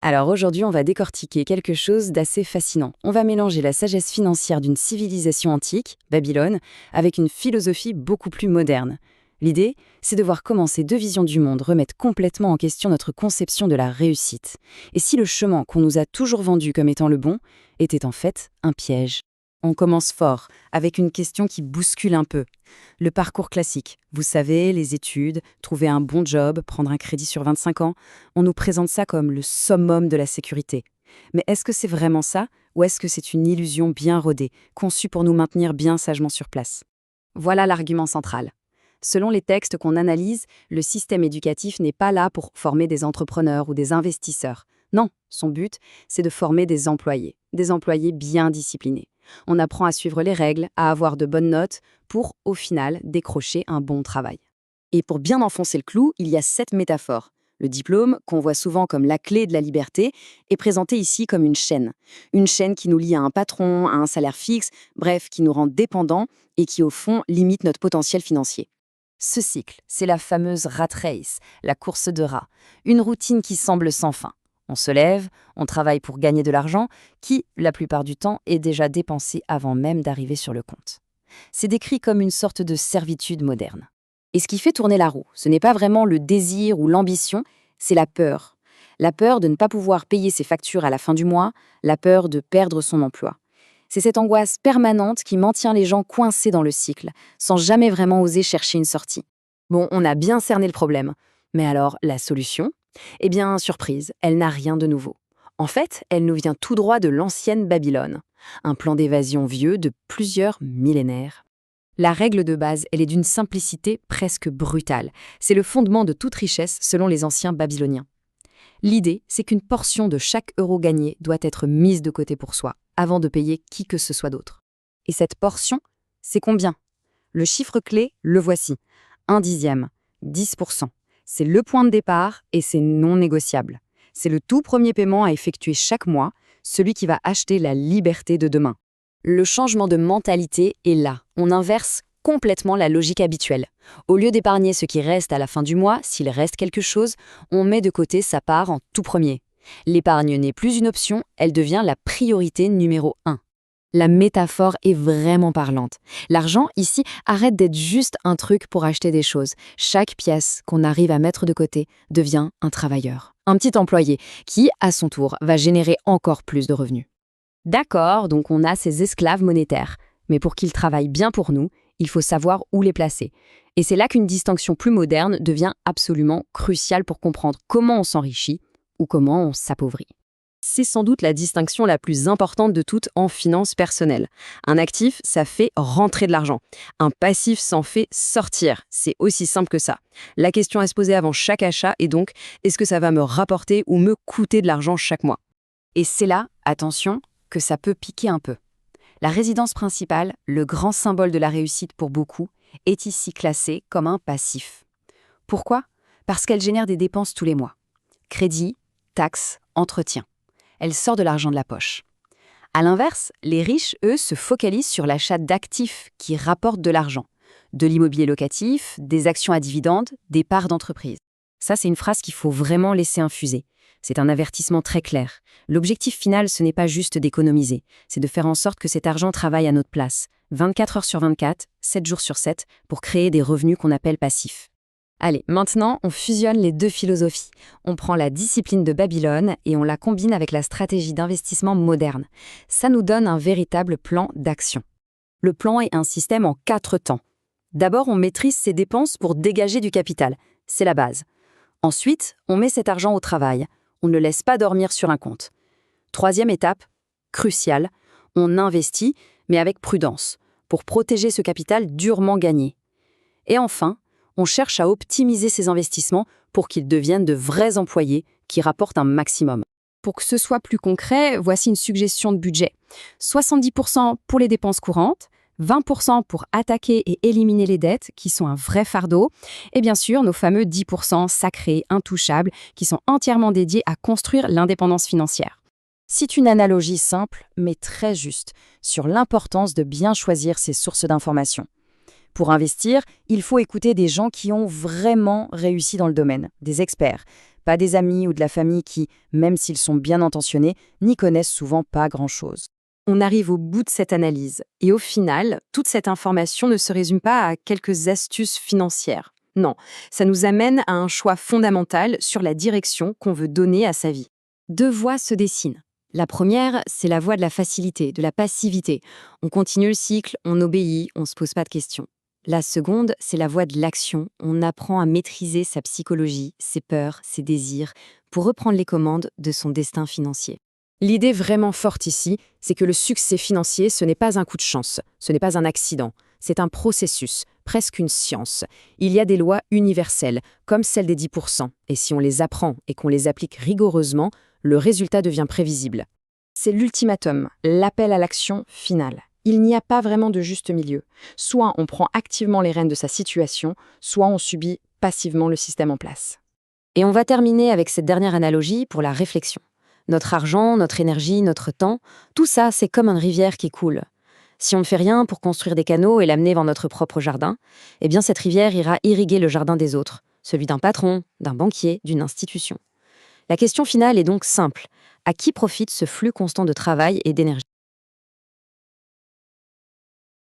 Alors aujourd'hui, on va décortiquer quelque chose d'assez fascinant. On va mélanger la sagesse financière d'une civilisation antique, Babylone, avec une philosophie beaucoup plus moderne. L'idée, c'est de voir comment ces deux visions du monde remettent complètement en question notre conception de la réussite. Et si le chemin qu'on nous a toujours vendu comme étant le bon était en fait un piège. On commence fort, avec une question qui bouscule un peu. Le parcours classique, vous savez, les études, trouver un bon job, prendre un crédit sur 25 ans, on nous présente ça comme le summum de la sécurité. Mais est-ce que c'est vraiment ça, ou est-ce que c'est une illusion bien rodée, conçue pour nous maintenir bien sagement sur place? Voilà l'argument central. Selon les textes qu'on analyse, le système éducatif n'est pas là pour former des entrepreneurs ou des investisseurs. Non, son but, c'est de former des employés bien disciplinés. On apprend à suivre les règles, à avoir de bonnes notes, pour, au final, décrocher un bon travail. Et pour bien enfoncer le clou, il y a 7 métaphores. Le diplôme, qu'on voit souvent comme la clé de la liberté, est présenté ici comme une chaîne. Une chaîne qui nous lie à un patron, à un salaire fixe, bref, qui nous rend dépendants et qui, au fond, limite notre potentiel financier. Ce cycle, c'est la fameuse rat race, la course de rats, une routine qui semble sans fin. On se lève, on travaille pour gagner de l'argent, qui, la plupart du temps, est déjà dépensé avant même d'arriver sur le compte. C'est décrit comme une sorte de servitude moderne. Et ce qui fait tourner la roue, ce n'est pas vraiment le désir ou l'ambition, c'est la peur. La peur de ne pas pouvoir payer ses factures à la fin du mois, la peur de perdre son emploi. C'est cette angoisse permanente qui maintient les gens coincés dans le cycle, sans jamais vraiment oser chercher une sortie. Bon, on a bien cerné le problème. Mais alors, la solution? Eh bien, surprise, elle n'a rien de nouveau. En fait, elle nous vient tout droit de l'ancienne Babylone, un plan d'évasion vieux de plusieurs millénaires. La règle de base, elle est d'une simplicité presque brutale. C'est le fondement de toute richesse selon les anciens Babyloniens. L'idée, c'est qu'une portion de chaque euro gagné doit être mise de côté pour soi, avant de payer qui que ce soit d'autre. Et cette portion, c'est combien? Le chiffre clé, le voici. 1/10, 10%. C'est le point de départ et c'est non négociable. C'est le tout premier paiement à effectuer chaque mois, celui qui va acheter la liberté de demain. Le changement de mentalité est là. On inverse complètement la logique habituelle. Au lieu d'épargner ce qui reste à la fin du mois, s'il reste quelque chose, on met de côté sa part en tout premier. L'épargne n'est plus une option, elle devient la priorité numéro 1. La métaphore est vraiment parlante. L'argent, ici, arrête d'être juste un truc pour acheter des choses. Chaque pièce qu'on arrive à mettre de côté devient un travailleur. Un petit employé qui, à son tour, va générer encore plus de revenus. D'accord, donc on a ces esclaves monétaires. Mais pour qu'ils travaillent bien pour nous, il faut savoir où les placer. Et c'est là qu'une distinction plus moderne devient absolument cruciale pour comprendre comment on s'enrichit ou comment on s'appauvrit. C'est sans doute la distinction la plus importante de toutes en finance personnelle. Un actif, ça fait rentrer de l'argent. Un passif s'en fait sortir. C'est aussi simple que ça. La question à se poser avant chaque achat est donc, est-ce que ça va me rapporter ou me coûter de l'argent chaque mois? Et c'est là, attention, que ça peut piquer un peu. La résidence principale, le grand symbole de la réussite pour beaucoup, est ici classée comme un passif. Pourquoi? Parce qu'elle génère des dépenses tous les mois. Crédit, taxes, entretien. Elle sort de l'argent de la poche. À l'inverse, les riches, eux, se focalisent sur l'achat d'actifs qui rapportent de l'argent. De l'immobilier locatif, des actions à dividendes, des parts d'entreprise. Ça, c'est une phrase qu'il faut vraiment laisser infuser. C'est un avertissement très clair. L'objectif final, ce n'est pas juste d'économiser, c'est de faire en sorte que cet argent travaille à notre place, 24 heures sur 24, 7 jours sur 7, pour créer des revenus qu'on appelle passifs. Allez, maintenant, on fusionne les deux philosophies. On prend la discipline de Babylone et on la combine avec la stratégie d'investissement moderne. Ça nous donne un véritable plan d'action. Le plan est un système en 4 temps. D'abord, on maîtrise ses dépenses pour dégager du capital. C'est la base. Ensuite, on met cet argent au travail. On ne le laisse pas dormir sur un compte. Troisième étape, cruciale, on investit, mais avec prudence, pour protéger ce capital durement gagné. Et enfin, on cherche à optimiser ces investissements pour qu'ils deviennent de vrais employés qui rapportent un maximum. Pour que ce soit plus concret, voici une suggestion de budget. 70% pour les dépenses courantes, 20% pour attaquer et éliminer les dettes, qui sont un vrai fardeau, et bien sûr nos fameux 10% sacrés, intouchables, qui sont entièrement dédiés à construire l'indépendance financière. C'est une analogie simple, mais très juste, sur l'importance de bien choisir ses sources d'information. Pour investir, il faut écouter des gens qui ont vraiment réussi dans le domaine, des experts. pas des amis ou de la famille qui, même s'ils sont bien intentionnés, n'y connaissent souvent pas grand-chose. On arrive au bout de cette analyse, et au final, toute cette information ne se résume pas à quelques astuces financières. Non, ça nous amène à un choix fondamental sur la direction qu'on veut donner à sa vie. Deux voies se dessinent. La première, c'est la voie de la facilité, de la passivité. On continue le cycle, on obéit, on ne se pose pas de questions. La seconde, c'est la voie de l'action. On apprend à maîtriser sa psychologie, ses peurs, ses désirs, pour reprendre les commandes de son destin financier. L'idée vraiment forte ici, c'est que le succès financier, ce n'est pas un coup de chance, ce n'est pas un accident, c'est un processus, presque une science. Il y a des lois universelles, comme celle des 10%, et si on les apprend et qu'on les applique rigoureusement, le résultat devient prévisible. C'est l'ultimatum, l'appel à l'action final. Il n'y a pas vraiment de juste milieu. Soit on prend activement les rênes de sa situation, soit on subit passivement le système en place. Et on va terminer avec cette dernière analogie pour la réflexion. Notre argent, notre énergie, notre temps, tout ça, c'est comme une rivière qui coule. Si on ne fait rien pour construire des canaux et l'amener vers notre propre jardin, eh bien cette rivière ira irriguer le jardin des autres, celui d'un patron, d'un banquier, d'une institution. La question finale est donc simple. À qui profite ce flux constant de travail et d'énergie ?